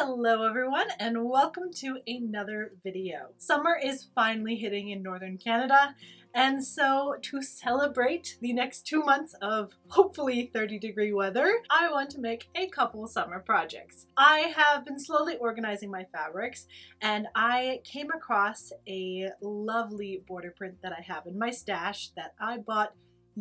Hello everyone and welcome to another video. Summer is finally hitting in northern Canada, and so to celebrate the next 2 months of hopefully 30-degree weather, I want to make a couple summer projects. I have been slowly organizing my fabrics and I came across a lovely border print that I have in my stash that I bought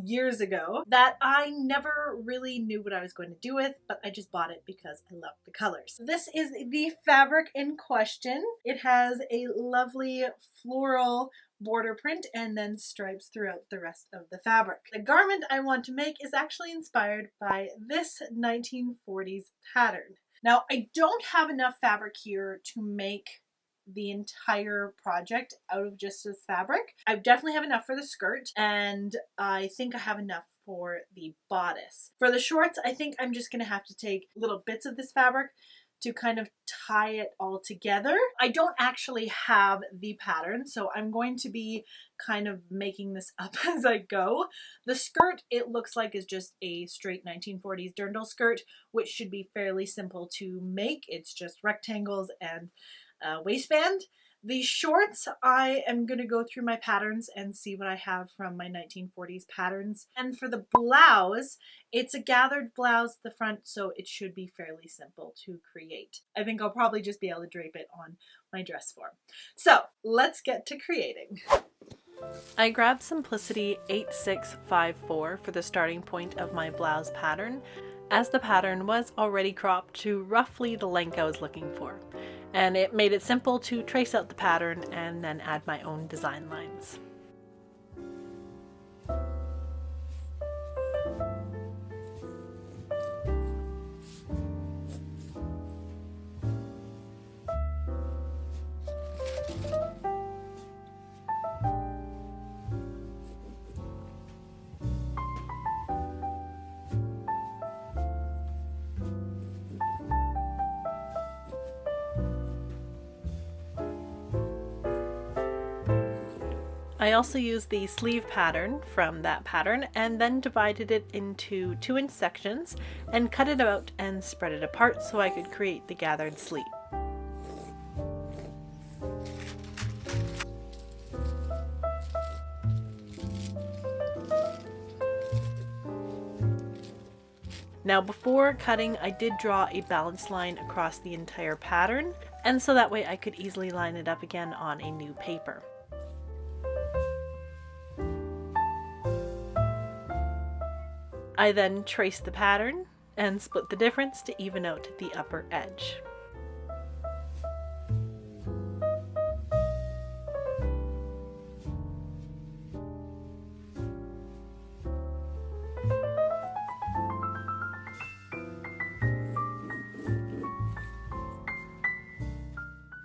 years ago that I never really knew what I was going to do with, but I just bought it because I love the colors. This is the fabric in question. It has a lovely floral border print and then stripes throughout the rest of the fabric. The garment I want to make is actually inspired by this 1940s pattern. Now, I don't have enough fabric here to make the entire project out of just this fabric. I definitely have enough for the skirt, and I think I have enough for the bodice. For the shorts, I think I'm just gonna have to take little bits of this fabric to kind of tie it all together. I don't actually have the pattern, so I'm going to be kind of making this up as I go. The skirt, it looks like, is just a straight 1940s dirndl skirt, which should be fairly simple to make. It's just rectangles and waistband. The shorts, I am going to go through my patterns and see what I have from my 1940s patterns. And for the blouse, it's a gathered blouse at the front, so it should be fairly simple to create. I think I'll probably just be able to drape it on my dress form. So let's get to creating. I grabbed Simplicity 8654 for the starting point of my blouse pattern, as the pattern was already cropped to roughly the length I was looking for. And it made it simple to trace out the pattern and then add my own design lines. I also used the sleeve pattern from that pattern and then divided it into 2-inch sections and cut it out and spread it apart so I could create the gathered sleeve. Now, before cutting, I did draw a balance line across the entire pattern, and so that way I could easily line it up again on a new paper. I then traced the pattern and split the difference to even out the upper edge.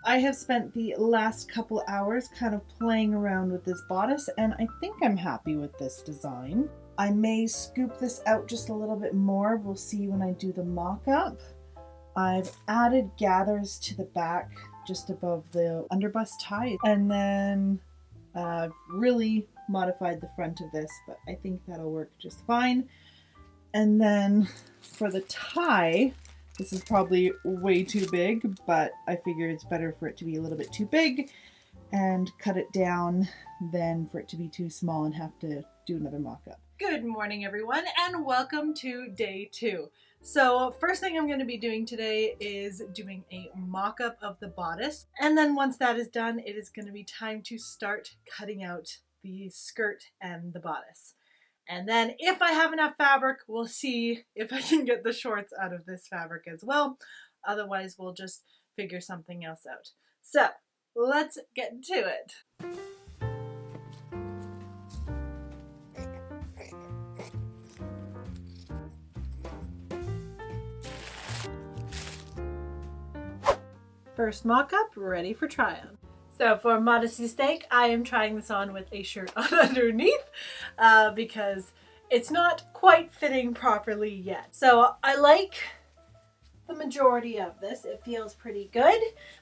I have spent the last couple hours kind of playing around with this bodice, and I think I'm happy with this design. I may scoop this out just a little bit more. We'll see when I do the mock-up. I've added gathers to the back just above the underbust tie, and then really modified the front of this, but I think that'll work just fine. And then for the tie, this is probably way too big, but I figure it's better for it to be a little bit too big and cut it down than for it to be too small and have to do another mock-up. Good morning everyone and welcome to day 2. So first thing I'm going to be doing today is doing a mock-up of the bodice, and then once that is done, it is going to be time to start cutting out the skirt and the bodice. And then if I have enough fabric, we'll see if I can get the shorts out of this fabric as well. Otherwise, we'll just figure something else out. So let's get to it. First mock-up, ready for try-on. So for modesty's sake, I am trying this on with a shirt on underneath because it's not quite fitting properly yet. So I like the majority of this. It feels pretty good,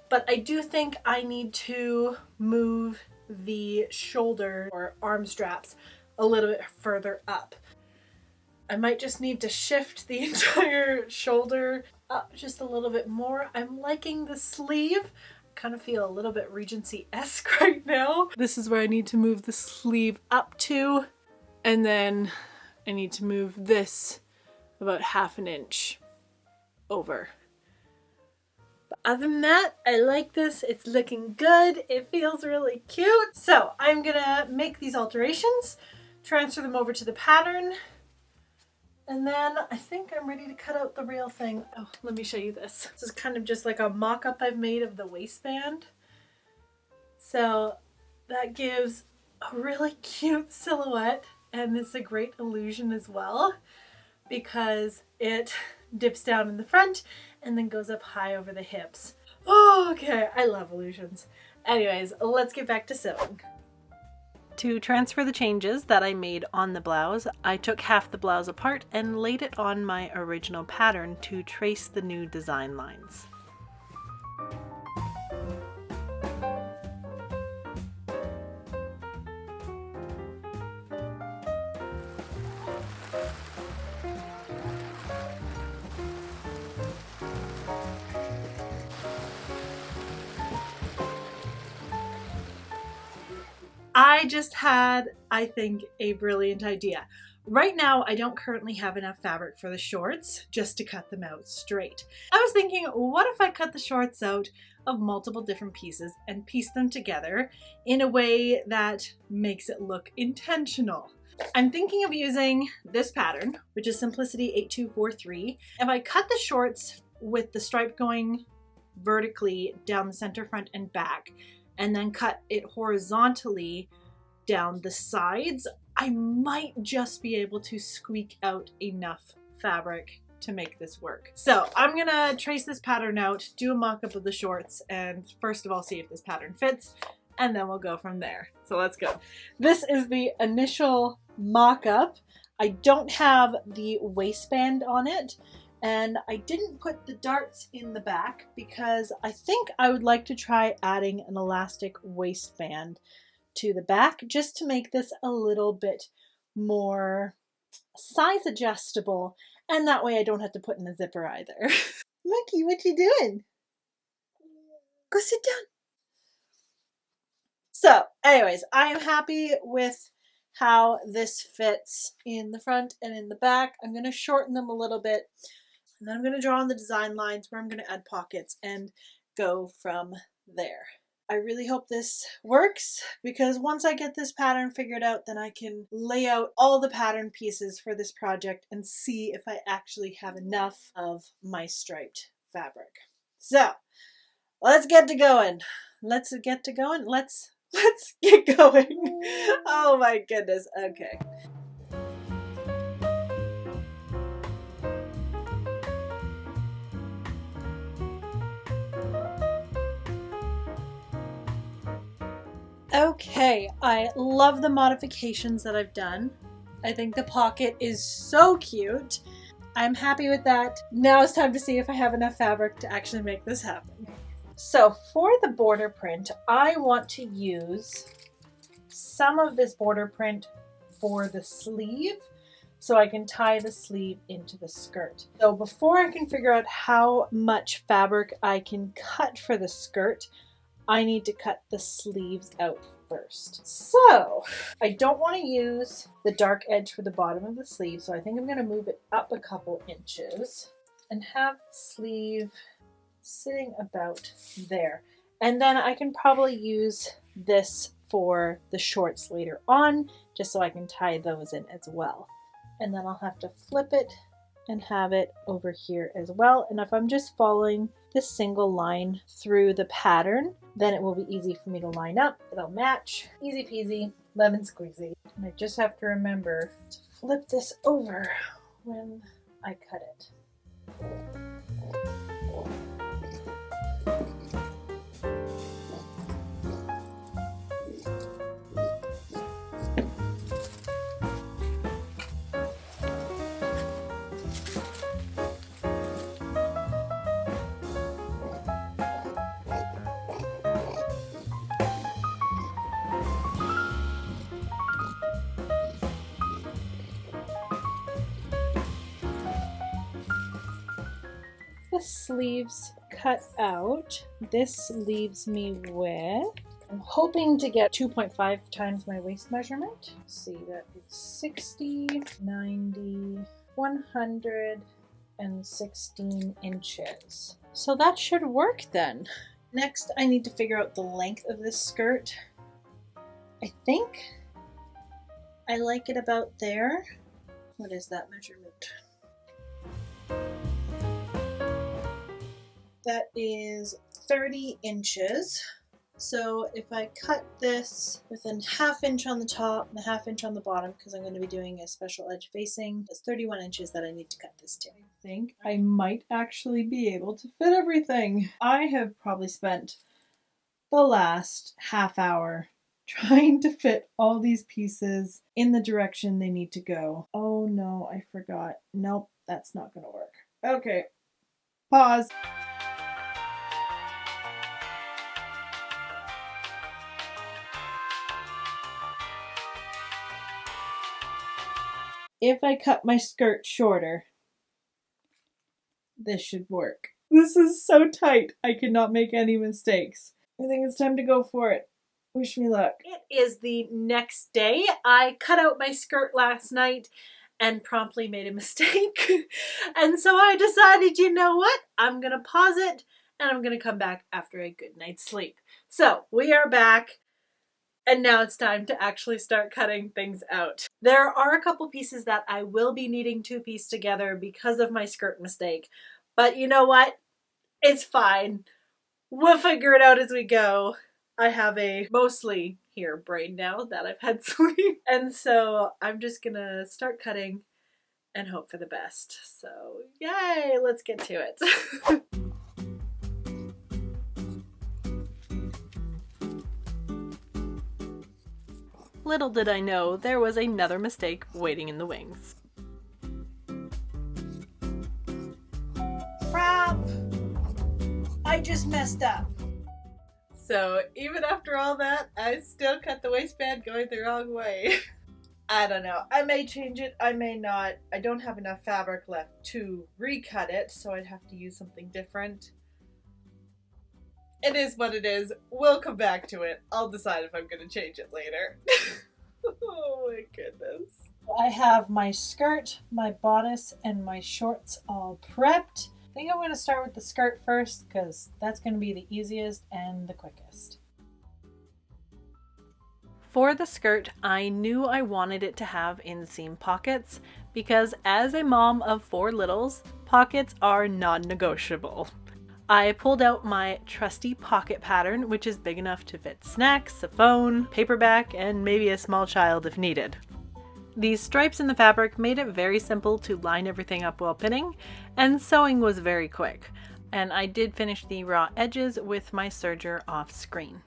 but I do think I need to move the shoulder or arm straps a little bit further up. I might just need to shift the entire shoulder up just a little bit more. I'm liking the sleeve. Kind of feel a little bit Regency-esque right now. This is where I need to move the sleeve up to, and then I need to move this about 1/2 inch over. But other than that, I like this. It's looking good. It feels really cute. So I'm gonna make these alterations, transfer them over to the pattern, and then I think I'm ready to cut out the real thing. Oh, let me show you this. This is kind of just like a mock-up I've made of the waistband. So that gives a really cute silhouette, and it's a great illusion as well because it dips down in the front and then goes up high over the hips. Oh, okay, I love illusions. Anyways, let's get back to sewing. To transfer the changes that I made on the blouse, I took half the blouse apart and laid it on my original pattern to trace the new design lines. I just had, I think, a brilliant idea. Right now, I don't currently have enough fabric for the shorts just to cut them out straight. I was thinking, what if I cut the shorts out of multiple different pieces and piece them together in a way that makes it look intentional? I'm thinking of using this pattern, which is Simplicity 8243. If I cut the shorts with the stripe going vertically down the center, front, and back, and then cut it horizontally down the sides, I might just be able to squeak out enough fabric to make this work. So I'm gonna trace this pattern out, do a mock-up of the shorts, and first of all see if this pattern fits, and then we'll go from there. So let's go. This is the initial mock-up. I don't have the waistband on it, and I didn't put the darts in the back because I think I would like to try adding an elastic waistband to the back just to make this a little bit more size adjustable, and that way I don't have to put in a zipper either. Monkey, what you doing? Go sit down. So anyways, I am happy with how this fits in the front and in the back. I'm going to shorten them a little bit, and then I'm going to draw on the design lines where I'm going to add pockets and go from there. I really hope this works because once I get this pattern figured out, then I can lay out all the pattern pieces for this project and see if I actually have enough of my striped fabric. So let's get to going. Let's get going. Oh my goodness. Okay. Okay, I love the modifications that I've done. I think the pocket is so cute. I'm happy with that. Now it's time to see if I have enough fabric to actually make this happen. So for the border print, I want to use some of this border print for the sleeve so I can tie the sleeve into the skirt. So before I can figure out how much fabric I can cut for the skirt, I need to cut the sleeves out first. So I don't want to use the dark edge for the bottom of the sleeve, so I think I'm going to move it up a couple inches and have the sleeve sitting about there. And then I can probably use this for the shorts later on, just so I can tie those in as well. And then I'll have to flip it and have it over here as well. And if I'm just following this single line through the pattern, then it will be easy for me to line up. It'll match. Easy peasy, lemon squeezy. And I just have to remember to flip this over when I cut it. the sleeves cut out. This leaves me with, I'm hoping to get 2.5 times my waist measurement. Let's see, that is 60, 90, 116 inches. So that should work then. Next, I need to figure out the length of this skirt. I think I like it about there. What is that measurement? That is 30 inches. So if I cut this with a ½ inch on the top and a ½ inch on the bottom, because I'm going to be doing a special edge facing, that's 31 inches that I need to cut this to. I think I might actually be able to fit everything. I have probably spent the last half hour trying to fit all these pieces in the direction they need to go. Oh no, I forgot. Nope, that's not going to work. Okay, pause. If I cut my skirt shorter, this should work. This is so tight, I cannot make any mistakes. I think it's time to go for it. Wish me luck. It is the next day. I cut out my skirt last night and promptly made a mistake. And so I decided, you know what? I'm gonna pause it and I'm gonna come back after a good night's sleep. So we are back. And now it's time to actually start cutting things out. There are a couple pieces that I will be needing to piece together because of my skirt mistake. But you know what? It's fine. We'll figure it out as we go. I have a mostly here brain now that I've had sleep. And so I'm just gonna start cutting and hope for the best. So yay, let's get to it. Little did I know there was another mistake waiting in the wings. Crap! I just messed up. So even after all that, I still cut the waistband going the wrong way. I don't know. I may change it, I may not. I don't have enough fabric left to recut it, so I'd have to use something different. It is what it is. We'll come back to it. I'll decide if I'm going to change it later. Oh my goodness. I have my skirt, my bodice, and my shorts all prepped. I think I'm going to start with the skirt first because that's going to be the easiest and the quickest. For the skirt, I knew I wanted it to have inseam pockets because as a mom of 4 littles, pockets are non-negotiable. I pulled out my trusty pocket pattern, which is big enough to fit snacks, a phone, paperback, and maybe a small child if needed. These stripes in the fabric made it very simple to line everything up while pinning, and sewing was very quick. And I did finish the raw edges with my serger off screen.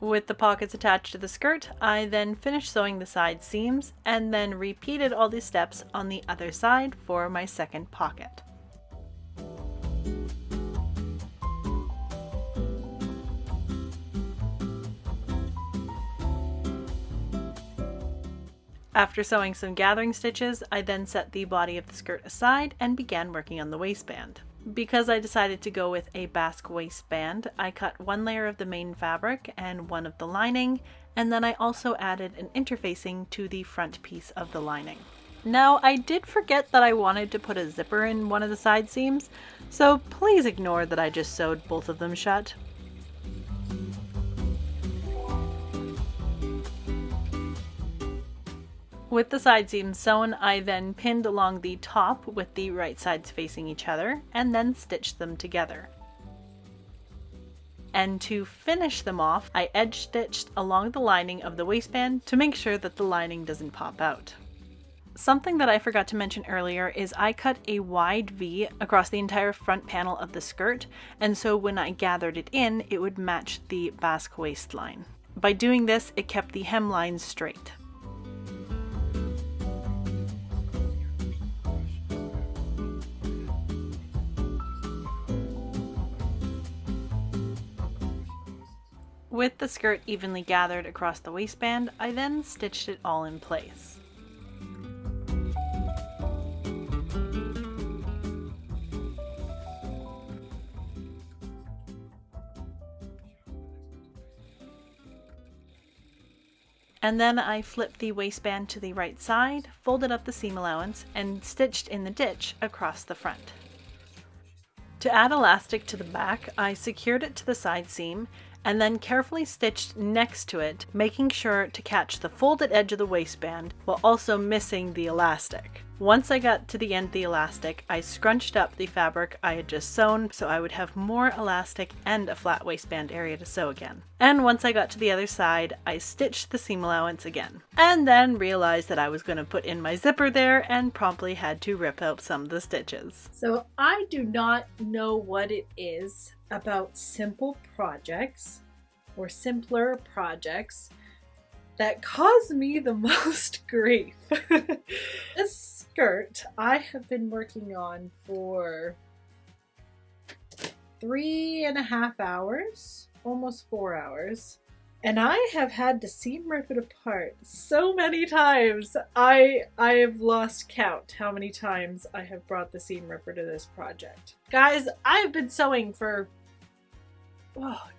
With the pockets attached to the skirt, I then finished sewing the side seams and then repeated all these steps on the other side for my second pocket. After sewing some gathering stitches, I then set the body of the skirt aside and began working on the waistband. Because I decided to go with a basque waistband, I cut one layer of the main fabric and one of the lining, and then I also added an interfacing to the front piece of the lining. Now, I did forget that I wanted to put a zipper in one of the side seams, so please ignore that I just sewed both of them shut. With the side seams sewn, I then pinned along the top with the right sides facing each other and then stitched them together. And to finish them off, I edge stitched along the lining of the waistband to make sure that the lining doesn't pop out. Something that I forgot to mention earlier is I cut a wide V across the entire front panel of the skirt, and so when I gathered it in, it would match the basque waistline. By doing this, it kept the hemline straight. With the skirt evenly gathered across the waistband, I then stitched it all in place. And then I flipped the waistband to the right side, folded up the seam allowance, and stitched in the ditch across the front. To add elastic to the back, I secured it to the side seam and then carefully stitched next to it, making sure to catch the folded edge of the waistband while also missing the elastic. Once I got to the end of the elastic, I scrunched up the fabric I had just sewn so I would have more elastic and a flat waistband area to sew again. And once I got to the other side, I stitched the seam allowance again. And then realized that I was going to put in my zipper there and promptly had to rip out some of the stitches. So I do not know what it is about simple projects or simpler projects that cause me the most grief. This skirt I have been working on for 3.5 hours, almost 4 hours, and I have had to seam rip it apart so many times. I have lost count how many times I have brought the seam ripper to this project. Guys, I've been sewing for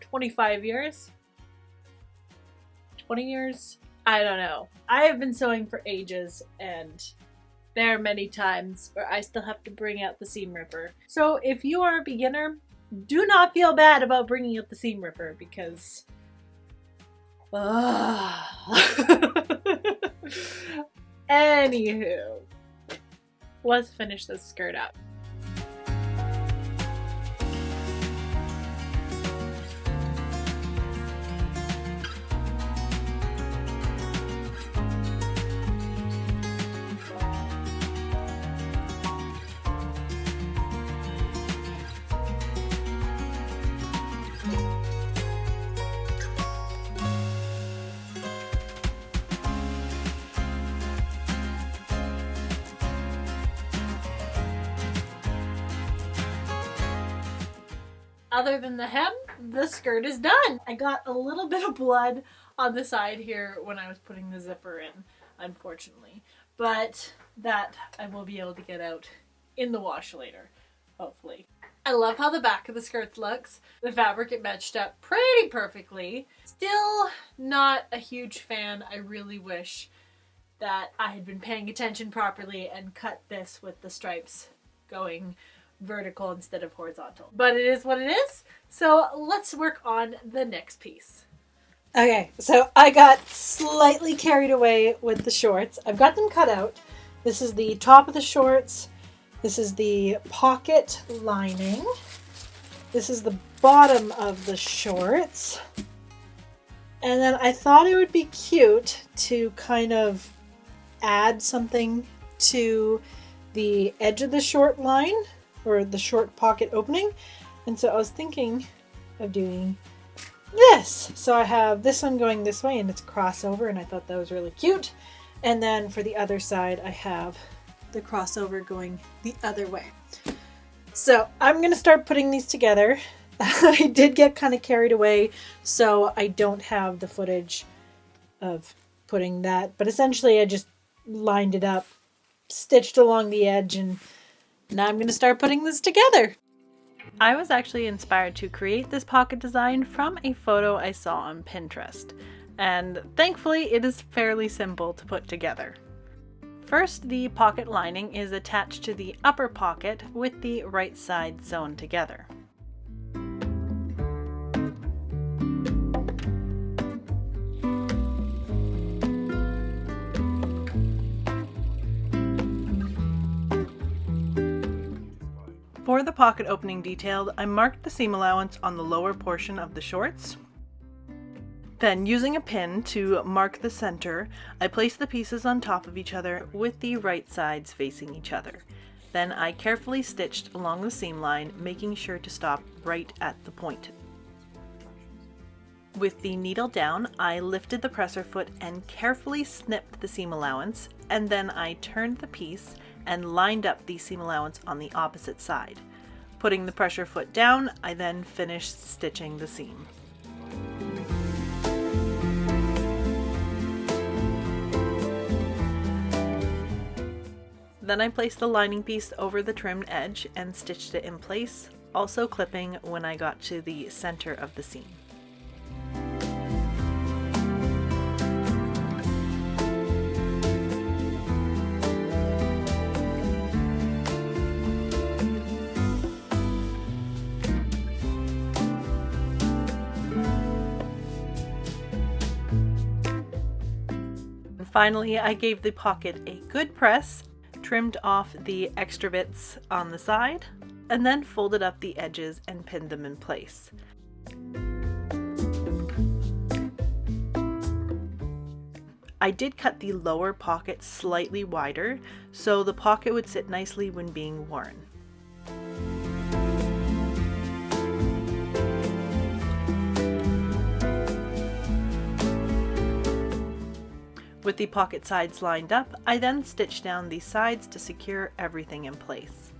25 years? 20 years? I don't know. I have been sewing for ages, and there are many times where I still have to bring out the seam ripper. So if you are a beginner, do not feel bad about bringing out the seam ripper because... Anywho, let's finish this skirt up. Other than the hem, the skirt is done. I got a little bit of blood on the side here when I was putting the zipper in, unfortunately. But that I will be able to get out in the wash later, hopefully. I love how the back of the skirt looks. The fabric, it matched up pretty perfectly. Still not a huge fan. I really wish that I had been paying attention properly and cut this with the stripes going vertical instead of horizontal. But it is what it is. So let's work on the next piece. Okay, so I got slightly carried away with the shorts. I've got them cut out. This is the top of the shorts. This is the pocket lining. This is the bottom of the shorts. And then I thought it would be cute to kind of add something to the edge of the short line, or the short pocket opening. And so I was thinking of doing this. So I have this one going this way and it's crossover, and I thought that was really cute. And then for the other side, I have the crossover going the other way. So I'm going to start putting these together. I did get kind of carried away, so I don't have the footage of putting that. But essentially I just lined it up, stitched along the edge, and now I'm going to start putting this together. I was actually inspired to create this pocket design from a photo I saw on Pinterest, and thankfully it is fairly simple to put together. First, the pocket lining is attached to the upper pocket with the right side sewn together. For the pocket opening detail, I marked the seam allowance on the lower portion of the shorts. Then, using a pin to mark the center, I placed the pieces on top of each other with the right sides facing each other. Then I carefully stitched along the seam line, making sure to stop right at the point. With the needle down, I lifted the presser foot and carefully snipped the seam allowance, and then I turned the piece and lined up the seam allowance on the opposite side. Putting the pressure foot down, I then finished stitching the seam. Then I placed the lining piece over the trimmed edge and stitched it in place, also clipping when I got to the center of the seam. Finally, I gave the pocket a good press, trimmed off the extra bits on the side, and then folded up the edges and pinned them in place. I did cut the lower pocket slightly wider so the pocket would sit nicely when being worn. With the pocket sides lined up, I then stitched down the sides to secure everything in place.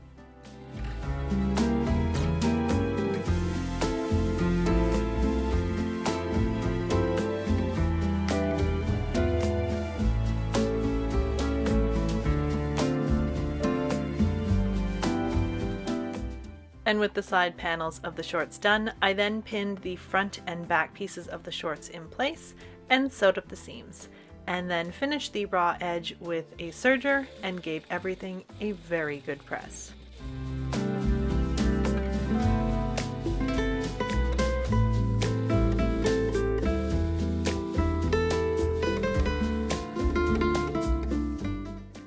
And with the side panels of the shorts done, I then pinned the front and back pieces of the shorts in place and sewed up the seams, and then finished the raw edge with a serger and gave everything a very good press.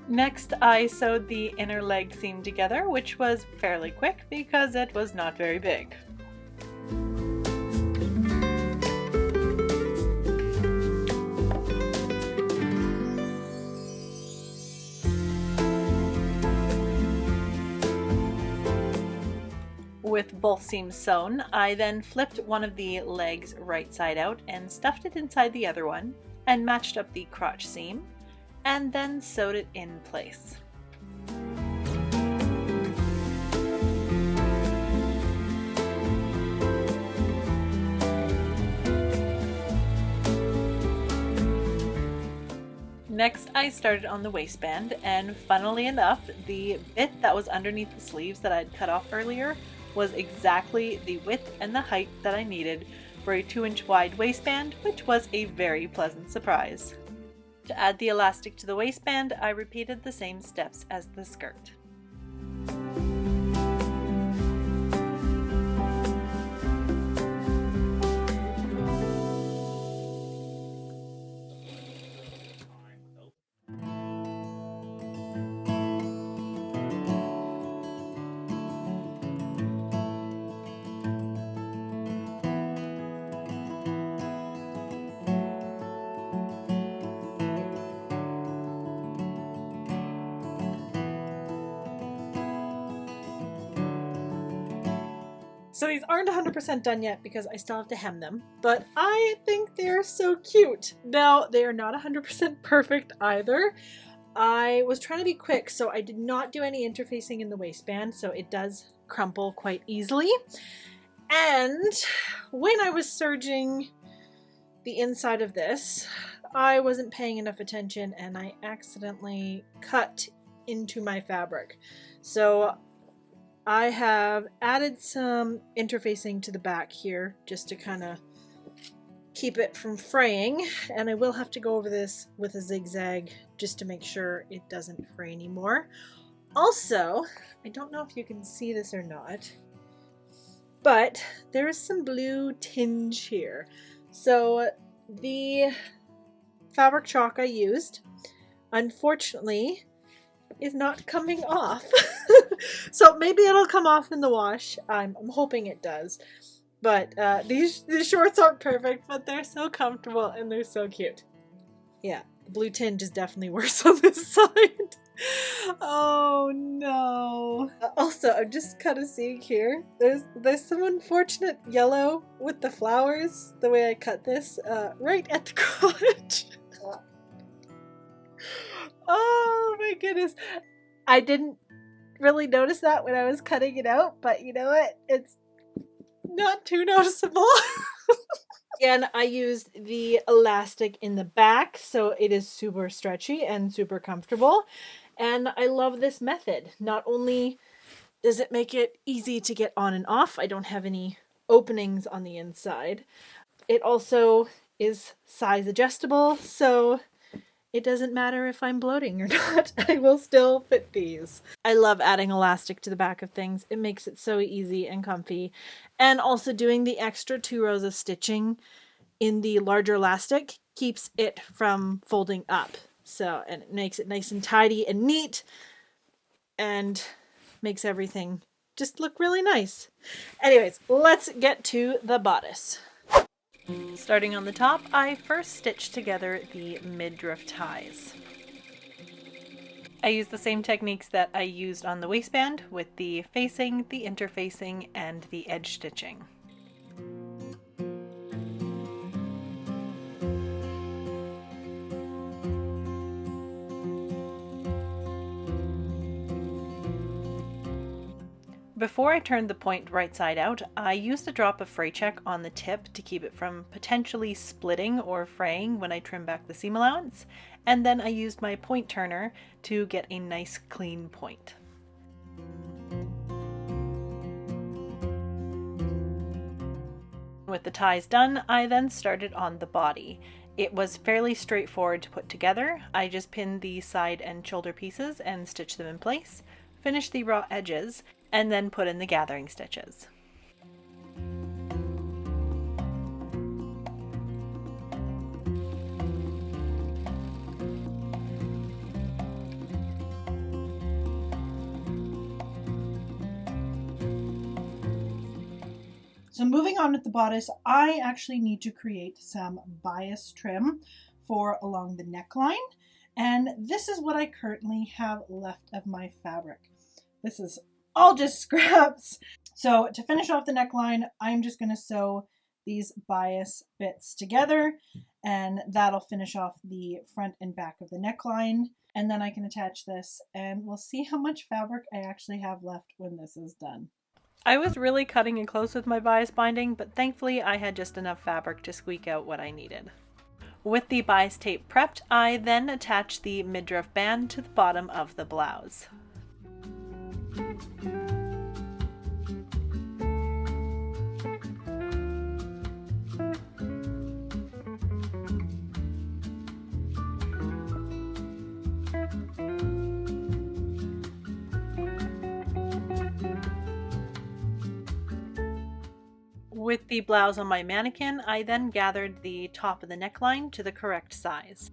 Next, I sewed the inner leg seam together, which was fairly quick because it was not very big. With both seams sewn, I then flipped one of the legs right side out and stuffed it inside the other one, and matched up the crotch seam, and then sewed it in place. Next, I started on the waistband, and funnily enough, the bit that was underneath the sleeves that I'd cut off earlier was exactly the width and the height that I needed for a 2-inch wide waistband, which was a very pleasant surprise. To add the elastic to the waistband, I repeated the same steps as the skirt. So these aren't 100% done yet because I still have to hem them, but I think they're so cute. Now, they are not 100% perfect either. I was trying to be quick, so I did not do any interfacing in the waistband, so it does crumple quite easily. And when I was serging the inside of this, I wasn't paying enough attention and I accidentally cut into my fabric. So I have added some interfacing to the back here just to kind of keep it from fraying, and I will have to go over this with a zigzag just to make sure it doesn't fray anymore. Also, I don't know if you can see this or not, but there is some blue tinge here. So the fabric chalk I used, unfortunately, is not coming off. So maybe it'll come off in the wash. I'm hoping it does. But these shorts aren't perfect, but they're so comfortable and they're so cute. Yeah, the blue tinge is definitely worse on this side. Oh no. Also, I'm just kind of seeing here, there's some unfortunate yellow with the flowers, the way I cut this, right at the crotch. Oh my goodness. I didn't really notice that when I was cutting it out, but you know what? It's not too noticeable. Again, I used the elastic in the back, so it is super stretchy and super comfortable. And I love this method. Not only does it make it easy to get on and off, I don't have any openings on the inside. It also is size adjustable, so it doesn't matter if I'm bloating or not. I will still fit these. I love adding elastic to the back of things. It makes it so easy and comfy. And also doing the extra 2 rows of stitching in the larger elastic keeps it from folding up So, and it makes it nice and tidy and neat and makes everything just look really nice. Anyways, let's get to the bodice. Starting on the top, I first stitched together the midriff ties. I used the same techniques that I used on the waistband with the facing, the interfacing, and the edge stitching. Before I turned the point right side out, I used a drop of fray check on the tip to keep it from potentially splitting or fraying when I trim back the seam allowance, and then I used my point turner to get a nice clean point. With the ties done, I then started on the body. It was fairly straightforward to put together. I just pinned the side and shoulder pieces and stitched them in place, finished the raw edges, and then put in the gathering stitches. So moving on with the bodice, I actually need to create some bias trim for along the neckline. And this is what I currently have left of my fabric. This is all just scraps. So to finish off the neckline, I'm just going to sew these bias bits together, and that'll finish off the front and back of the neckline. And then I can attach this, and we'll see how much fabric I actually have left when this is done. I was really cutting it close with my bias binding, but thankfully I had just enough fabric to squeak out what I needed. With the bias tape prepped, I then attached the midriff band to the bottom of the blouse. With the blouse on my mannequin, I then gathered the top of the neckline to the correct size.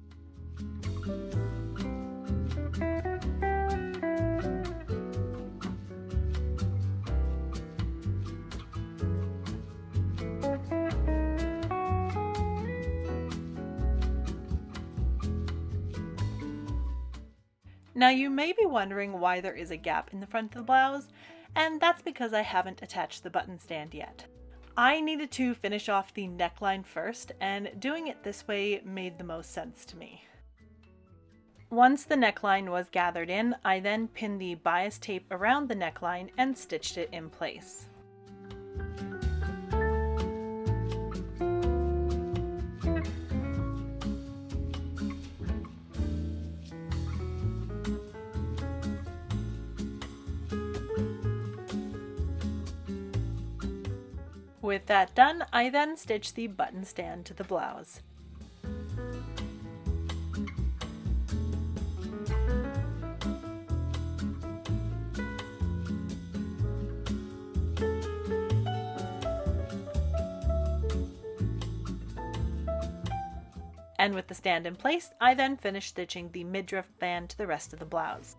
Now you may be wondering why there is a gap in the front of the blouse, and that's because I haven't attached the button stand yet. I needed to finish off the neckline first, and doing it this way made the most sense to me. Once the neckline was gathered in, I then pinned the bias tape around the neckline and stitched it in place. With that done, I then stitched the button stand to the blouse. And with the stand in place, I then finished stitching the midriff band to the rest of the blouse.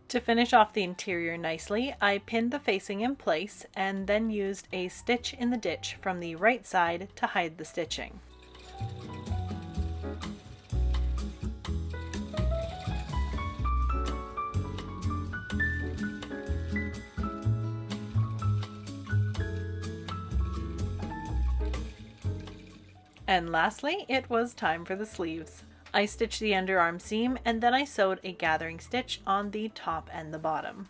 To finish off the interior nicely, I pinned the facing in place and then used a stitch in the ditch from the right side to hide the stitching. And lastly, it was time for the sleeves. I stitched the underarm seam and then I sewed a gathering stitch on the top and the bottom.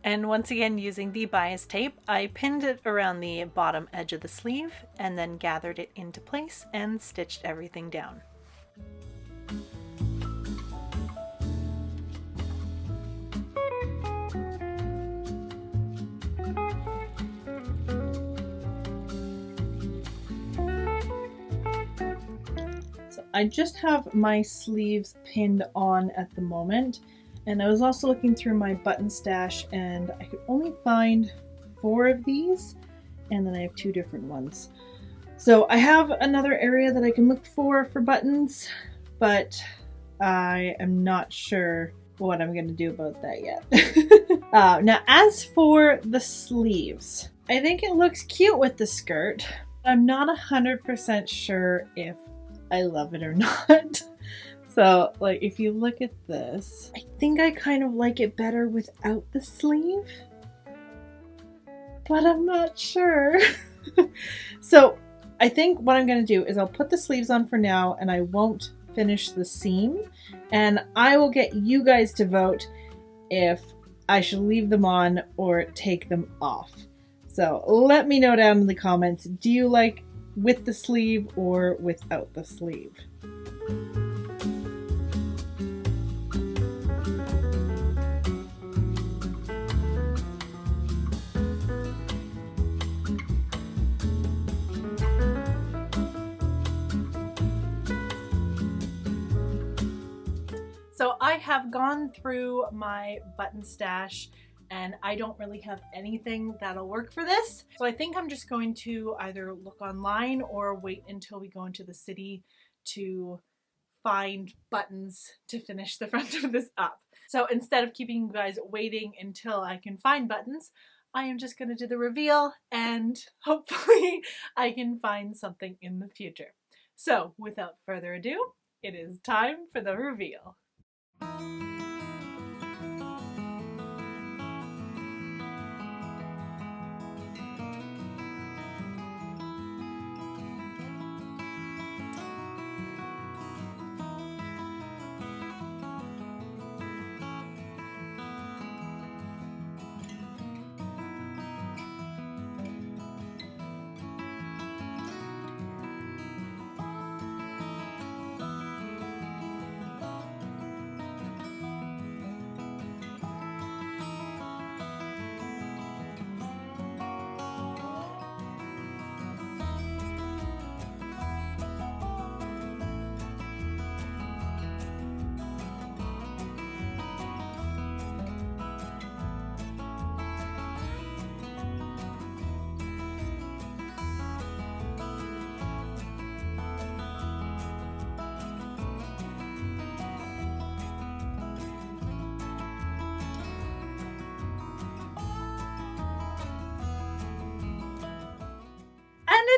And once again, using the bias tape, I pinned it around the bottom edge of the sleeve and then gathered it into place and stitched everything down. I just have my sleeves pinned on at the moment, and I was also looking through my button stash and I could only find 4 of these, and then I have 2 different ones. So I have another area that I can look for buttons, but I am not sure what I'm going to do about that yet. Now, as for the sleeves, I think it looks cute with the skirt. I'm not 100% sure if I love it or not. So, like, if you look at this, I think I kind of like it better without the sleeve, but I'm not sure. So, I think what I'm going to do is I'll put the sleeves on for now, and I won't finish the seam, and I will get you guys to vote if I should leave them on or take them off. So let me know down in the comments, do you like with the sleeve or without the sleeve? So I have gone through my button stash and I don't really have anything that'll work for this. So I think I'm just going to either look online or wait until we go into the city to find buttons to finish the front of this up. So instead of keeping you guys waiting until I can find buttons, I am just going to do the reveal and hopefully I can find something in the future. So without further ado, it is time for the reveal.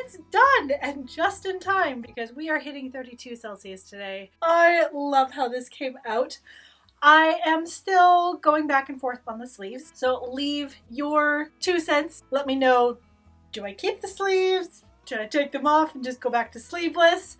It's done, and just in time because we are hitting 32 Celsius today. I love how this came out. I am still going back and forth on the sleeves, so leave your 2 cents. Let me know, do I keep the sleeves? Should I take them off and just go back to sleeveless?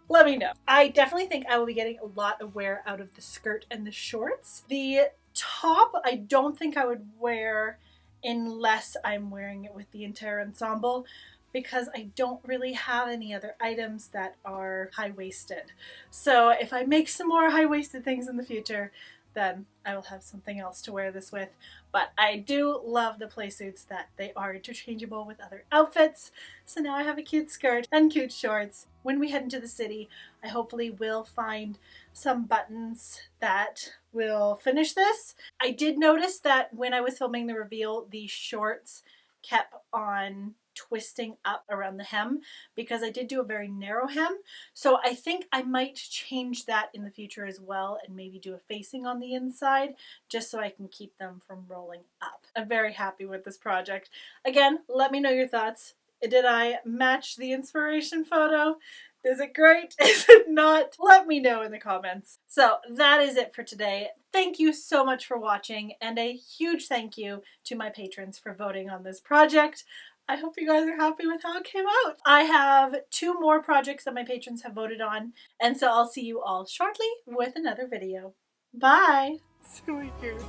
Let me know. I definitely think I will be getting a lot of wear out of the skirt and the shorts. The top, I don't think I would wear unless I'm wearing it with the entire ensemble, because I don't really have any other items that are high-waisted. So if I make some more high-waisted things in the future, then I will have something else to wear this with. But I do love the playsuits that they are interchangeable with other outfits. So now I have a cute skirt and cute shorts. When we head into the city, I hopefully will find some buttons that will finish this. I did notice that when I was filming the reveal, the shorts kept on twisting up around the hem because I did do a very narrow hem. So I think I might change that in the future as well and maybe do a facing on the inside just so I can keep them from rolling up. I'm very happy with this project. Again, let me know your thoughts. Did I match the inspiration photo? Is it great? Is it not? Let me know in the comments. So that is it for today. Thank you so much for watching, and a huge thank you to my patrons for voting on this project. I hope you guys are happy with how it came out. I have 2 more projects that my patrons have voted on, and so I'll see you all shortly with another video. Bye! So weird.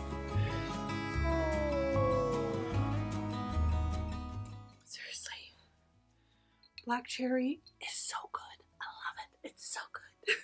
Seriously, black cherry is so good. I love it. It's so good.